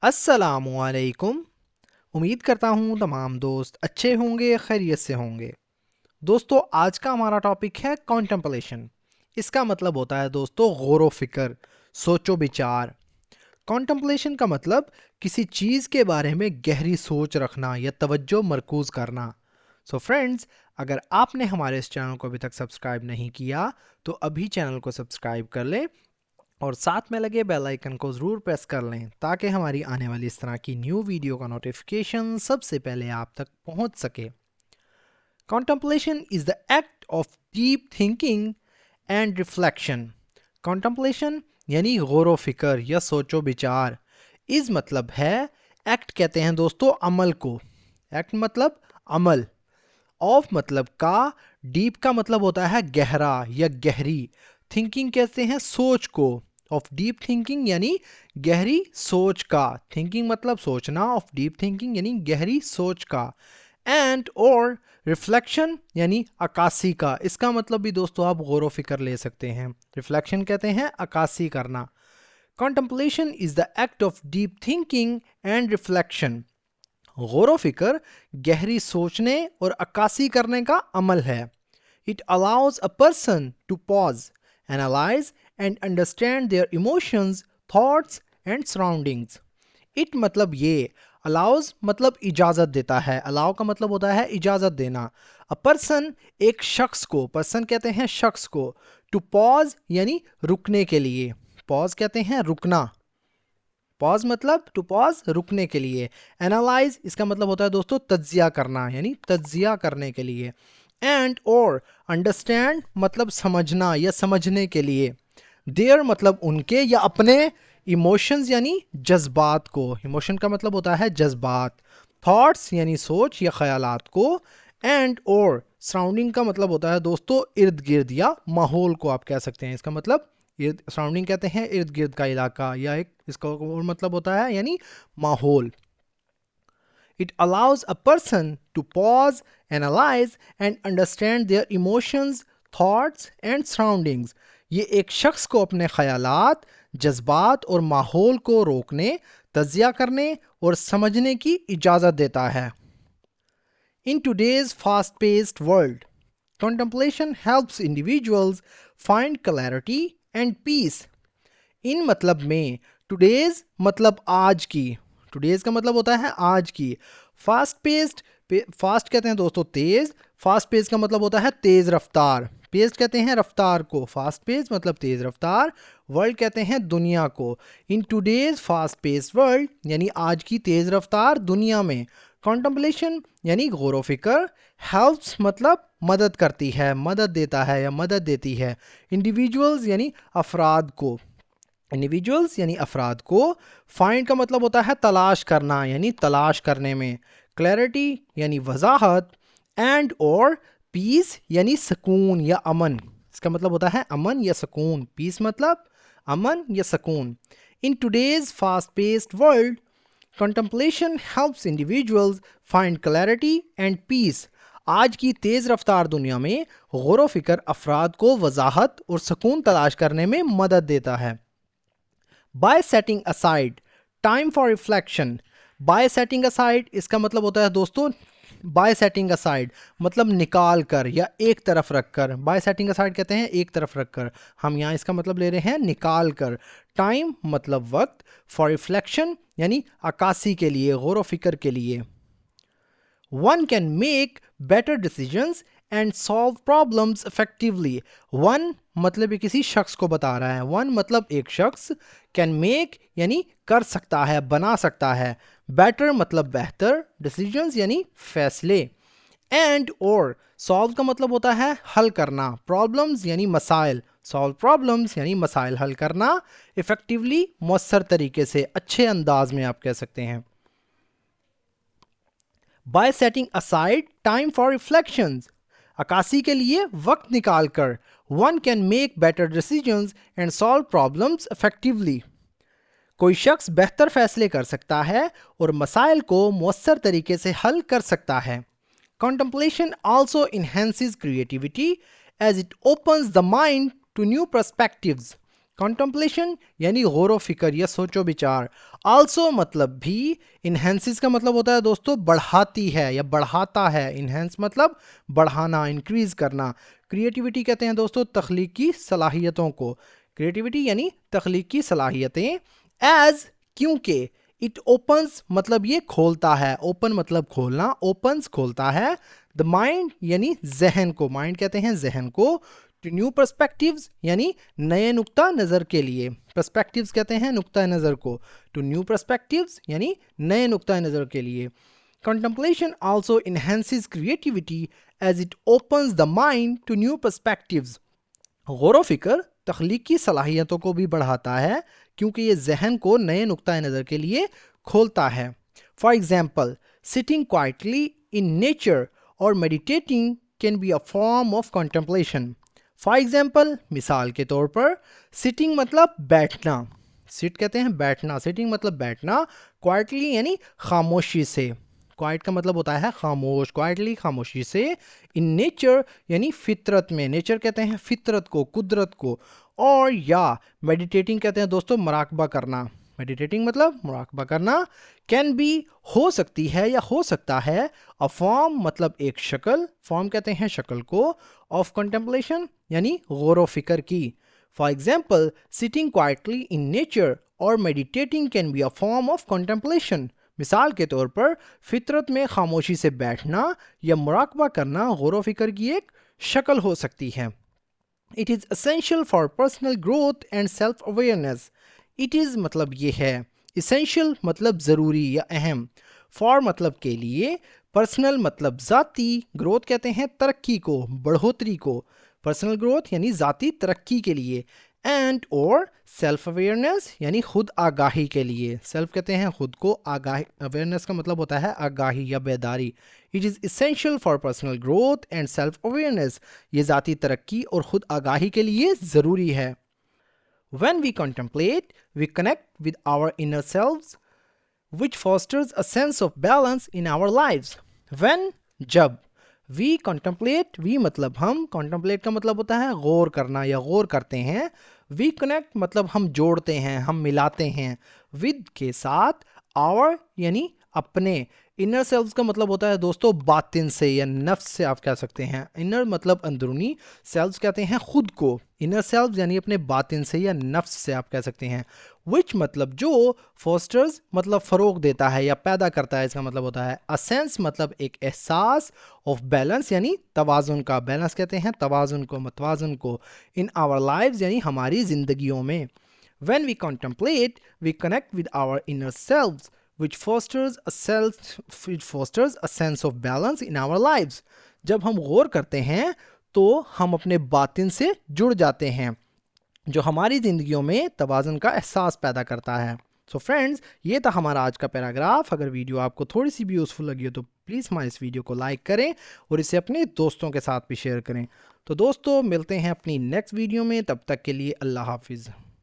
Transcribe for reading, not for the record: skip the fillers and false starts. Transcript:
अस्सलामुअलैकुम। उम्मीद करता हूँ तमाम दोस्त अच्छे होंगे, खैरियत से होंगे। दोस्तों, आज का हमारा टॉपिक है कॉन्टेम्पलेशन। इसका मतलब होता है दोस्तों गौर व फिक्र, सोचो विचार। कॉन्टेम्पलेशन का मतलब किसी चीज़ के बारे में गहरी सोच रखना या तवज्जो मरकूज़ करना। सो फ्रेंड्स, अगर आपने हमारे इस चैनल को अभी तक सब्सक्राइब नहीं किया तो अभी चैनल को सब्सक्राइब कर लें और साथ में लगे बेल आइकन को ज़रूर प्रेस कर लें ताकि हमारी आने वाली इस तरह की न्यू वीडियो का नोटिफिकेशन सबसे पहले आप तक पहुंच सके। Contemplation is the act of deep thinking and reflection. Contemplation यानी गौर व फिक्र या सोचो विचार। इस मतलब है, एक्ट कहते हैं दोस्तों अमल को। एक्ट मतलब अमल, ऑफ मतलब का, डीप का मतलब होता है गहरा या गहरी, थिंकिंग कहते हैं सोच को। ऑफ डीप थिंकिंग यानी गहरी सोच का, थिंकिंग मतलब सोचना, ऑफ डीप थिंकिंग यानी गहरी सोच का। एंड और रिफ्लेक्शन यानी अक्कासी का। इसका मतलब भी दोस्तों आप गौर व फिक्र ले सकते हैं। रिफ्लेक्शन कहते हैं अक्कासी करना। Contemplation is the act of deep thinking and reflection. गौर व फिक्र गहरी सोचने और अक्कासी करने का अमल है। It allows a person to pause, analyse and understand their emotions, thoughts and surroundings. It मतलब ये, अलाउज मतलब इजाज़त देता है। अलाउ का मतलब होता है इजाज़त देना। अ पर्सन एक शख्स को, पर्सन कहते हैं शख्स को। टू पॉज यानी रुकने के लिए, पॉज कहते हैं रुकना। पॉज मतलब टू पॉज रुकने के लिए। एनालाइज इसका मतलब होता है दोस्तों तज्जिया करना, यानी तज्जिया करने के लिए। एंड और अंडरस्टैंड मतलब समझना या समझने के लिए। देयर मतलब उनके या अपने। इमोशंस यानी जज्बात को, इमोशन का मतलब होता है जज्बात। थॉट्स यानी सोच या ख्यालात को। एंड और सराउंडिंग का मतलब होता है दोस्तों इर्द गिर्द या माहौल को आप कह सकते हैं। इसका मतलब सराउंडिंग कहते हैं इर्द गिर्द का इलाका, या एक इसका और मतलब होता है यानी माहौल। It allows a person to pause, analyse and understand their emotions, thoughts and surroundings. ये एक शख्स को अपने ख्यालात, जज्बात और माहौल को रोकने, तज्जिया करने और समझने की इजाज़त देता है। In today's fast-paced world, contemplation helps individuals find clarity and peace. इन मतलब में टुडेज मतलब आज की, टुडेज का मतलब होता है आज की। फास्ट पेस्ड, फास्ट कहते हैं दोस्तों तेज, फास्ट पेज का मतलब होता है तेज रफ्तार। पेज कहते हैं रफ्तार को, फास्ट पेज मतलब तेज रफ्तार। वर्ल्ड कहते हैं दुनिया को। In today's fast paced world यानी आज की तेज रफ्तार दुनिया में कॉन्टेम्पलेशन यानी गौर व फिक्र, हेल्प्स मतलब मदद करती है, मदद देता है या मदद देती है। इंडिविजुअल्स यानी अफराद को, इंडिविजुअल्स यानी अफराद को। फाइंड का मतलब होता है तलाश करना, यानी तलाश करने में। क्लैरिटी यानी वजाहत। एंड और पीस यानी सुकून या अमन। इसका मतलब होता है अमन या सुकून। पीस मतलब अमन या सुकून। In today's fast paced world, contemplation helps individuals find clarity and peace. आज की तेज रफ्तार दुनिया में गौर व फिक्र अफराद को वजाहत और सुकून तलाश करने में मदद देता है। By setting aside time for reflection, by setting aside इसका मतलब होता है दोस्तों by setting aside मतलब निकाल कर या एक तरफ रख कर। by setting aside कहते हैं एक तरफ रख कर, हम यहाँ इसका मतलब ले रहे हैं निकाल कर। टाइम मतलब वक्त, for reflection यानी अक्कासी के लिए, गौर व फिक्र के लिए। One can make better decisions and solve problems effectively. One मतलब ये किसी शख्स को बता रहा है। One मतलब एक शख्स, can make यानी कर सकता है, बना सकता है। Better मतलब बेहतर, decisions यानी फैसले। And और solve का मतलब होता है हल करना, problems यानी मसाइल, solve problems यानी मसाइल हल करना। effectively मौसर तरीके से, अच्छे अंदाज में आप कह सकते हैं। By setting aside time for reflections, अक्कासी के लिए वक्त निकाल कर, one can make better decisions and solve problems effectively. कोई शख्स बेहतर फैसले कर सकता है और मसाइल को मौसर तरीके से हल कर सकता है। Contemplation also enhances creativity as it opens the mind to new perspectives. Contemplation यानी गौर फिक्र या सोचो विचार। आल्सो मतलब भी, इन्हेंसिस का मतलब होता है दोस्तों बढ़ाती है या बढ़ाता है। इन्हेंस मतलब बढ़ाना, इंक्रीज करना। क्रिएटिविटी कहते हैं दोस्तों तख्लीकी सलाहियतों को। क्रिएटिविटी यानी तख्लीकी सलाहियतें। एज क्योंकि, इट ओपन्स मतलब ये खोलता है, ओपन मतलब खोलना, ओपन्स खोलता है। द माइंड यानी जहन को, माइंड कहते हैं जहन को। टू न्यू पर्सपेक्टिव्स यानी नए नुक्ता नज़र के लिए, पर्सपेक्टिव्स कहते हैं नुक्ता नज़र को। टू न्यू पर्सपेक्टिव्स यानी नए नुक्ता नज़र के लिए। Contemplation also enhances creativity as it opens the mind to new perspectives. गौर फिक्र तख्लीकी सलाहियतों को भी बढ़ाता है क्योंकि ये जहन को नए नुक्ता नज़र के लिए खोलता है। For example, sitting quietly in nature और meditating can be a form of contemplation. For example, मिसाल के तौर पर, सिटिंग मतलब बैठना, सिट कहते हैं बैठना, सिटिंग मतलब बैठना, क्वाइटली यानी खामोशी से, क्वाइट का मतलब होता है खामोश, क्वाइटली खामोशी से। इन नेचर यानी फितरत में, नेचर कहते हैं फितरत को, कुदरत को। और या मेडिटेटिंग कहते हैं दोस्तों मराकबा करना, मेडिटेटिंग मतलब मुराकबा करना। कैन बी हो सकती है या हो सकता है। अ फॉर्म मतलब एक शक्ल, फॉर्म कहते हैं शक्ल को, ऑफ कंटेम्पलेशन यानी गौर व फिक्र की। For example, sitting quietly in nature और meditating can be a form of contemplation. मिसाल के तौर पर, फितरत में खामोशी से बैठना या मुराकबा करना गौर व फिक्र की एक शक्ल हो सकती है। It is essential for personal growth and self awareness. It is मतलब ये है, इसेंशियल मतलब ज़रूरी या अहम, फॉर मतलब के लिए, पर्सनल मतलब ज़ाती, ग्रोथ कहते हैं तरक्की को, बढ़ोतरी को, पर्सनल ग्रोथ यानी ज़ाती तरक्की के लिए। एंड और सेल्फ अवेयरनेस यानी खुद आगाही के लिए, सेल्फ कहते हैं खुद को, आगाही, अवेयरनेस का मतलब होता है आगाही या बेदारी। It is essential for personal growth and self awareness, ये ज़ाती तरक्की और खुद आगाही के लिए ज़रूरी है। When we contemplate, we connect with our inner selves, which fosters a sense of balance in our lives. When, जब, we contemplate, we मतलब हम, contemplate का मतलब होता है गौर करना या गौर करते हैं। we connect मतलब हम जोड़ते हैं, हम मिलाते हैं। with के साथ, our यानी अपने, इनर सेल्व्स का मतलब होता है दोस्तों बातिन से या नफ्स से आप कह सकते हैं। इनर मतलब अंदरूनी, सेल्व्स कहते हैं खुद को, इनर सेल्व्स यानी अपने बातिन से या नफ्स से आप कह सकते हैं। विच मतलब जो, फोस्टर्स मतलब फ़रोग देता है या पैदा करता है, इसका मतलब होता है। अ सेंस मतलब एक एहसास, ऑफ बैलेंस यानी तवाज़ुन का, बैलेंस कहते हैं तवाज़ुन को, मतवाज़ुन को। इन आवर लाइव्स यानी हमारी ज़िंदगियों में। When we contemplate, we connect with our inner selves, which fosters a sense of balance in our lives. जब हम गौर करते हैं तो हम अपने बातिन से जुड़ जाते हैं, जो हमारी ज़िंदगियों में तवाज़ुन का एहसास पैदा करता है। सो फ्रेंड्स, ये था हमारा आज का पैराग्राफ। अगर वीडियो आपको थोड़ी सी भी यूज़फुल लगी हो तो प्लीज़ हमारे इस वीडियो को लाइक करें और इसे अपने दोस्तों के साथ भी शेयर करें। तो दोस्तों मिलते हैं अपनी नेक्स्ट वीडियो में, तब तक के लिए अल्लाह हाफिज़।